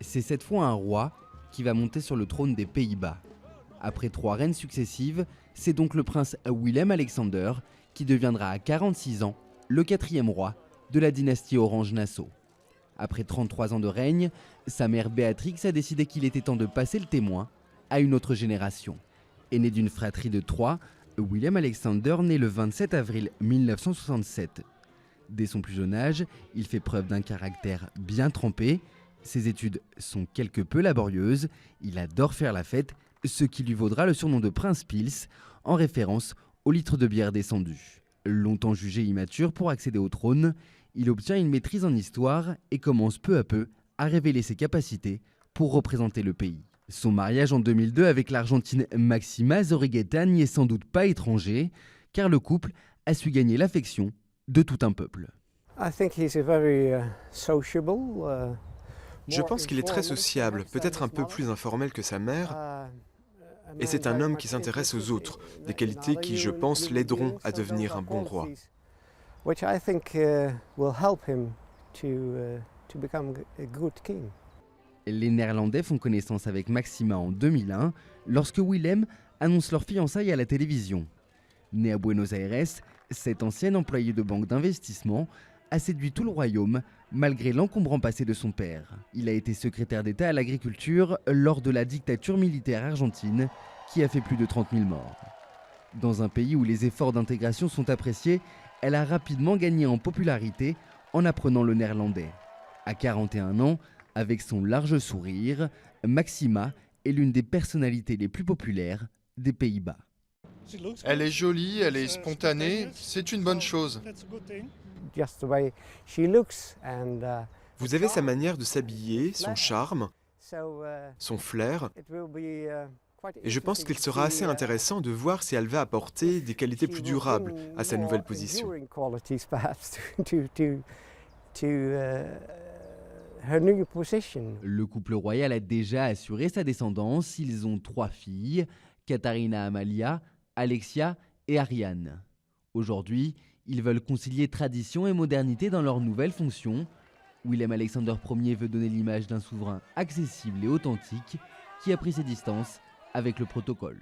C'est cette fois un roi qui va monter sur le trône des Pays-Bas. Après 3 reines successives, c'est donc le prince Willem-Alexander qui deviendra à 46 ans le 4e roi de la dynastie Orange-Nassau. Après 33 ans de règne, sa mère Béatrix a décidé qu'il était temps de passer le témoin à une autre génération. Aîné d'une fratrie de 3, Willem-Alexander naît le 27 avril 1967. Dès son plus jeune âge, il fait preuve d'un caractère bien trempé. Ses études sont quelque peu laborieuses, il adore faire la fête, ce qui lui vaudra le surnom de Prince Pils, en référence au litre de bière descendu. Longtemps jugé immature pour accéder au trône, il obtient une maîtrise en histoire et commence peu à peu à révéler ses capacités pour représenter le pays. Son mariage en 2002 avec l'Argentine Máxima Zorrigueta n'y est sans doute pas étranger, car le couple a su gagner l'affection de tout un peuple. Je pense qu'il est très sociable, peut-être un peu plus informel que sa mère, et c'est un homme qui s'intéresse aux autres, des qualités qui, je pense, l'aideront à devenir un bon roi. Les Néerlandais font connaissance avec Máxima en 2001, lorsque Willem annonce leur fiançailles à la télévision. Né à Buenos Aires, cet ancien employé de banque d'investissement a séduit tout le royaume malgré l'encombrant passé de son père. Il a été secrétaire d'État à l'agriculture lors de la dictature militaire argentine qui a fait plus de 30 000 morts. Dans un pays où les efforts d'intégration sont appréciés, elle a rapidement gagné en popularité en apprenant le néerlandais. À 41 ans, avec son large sourire, Máxima est l'une des personnalités les plus populaires des Pays-Bas. Elle est jolie, elle est spontanée, c'est une bonne chose. Vous avez sa manière de s'habiller, son charme, son flair, et je pense qu'il sera assez intéressant de voir si elle va apporter des qualités plus durables à sa nouvelle position. Le couple royal a déjà assuré sa descendance. Ils ont 3 filles, Katharina Amalia, Alexia et Ariane. Aujourd'hui, ils veulent concilier tradition et modernité dans leurs nouvelles fonctions. Willem-Alexander Ier veut donner l'image d'un souverain accessible et authentique qui a pris ses distances avec le protocole.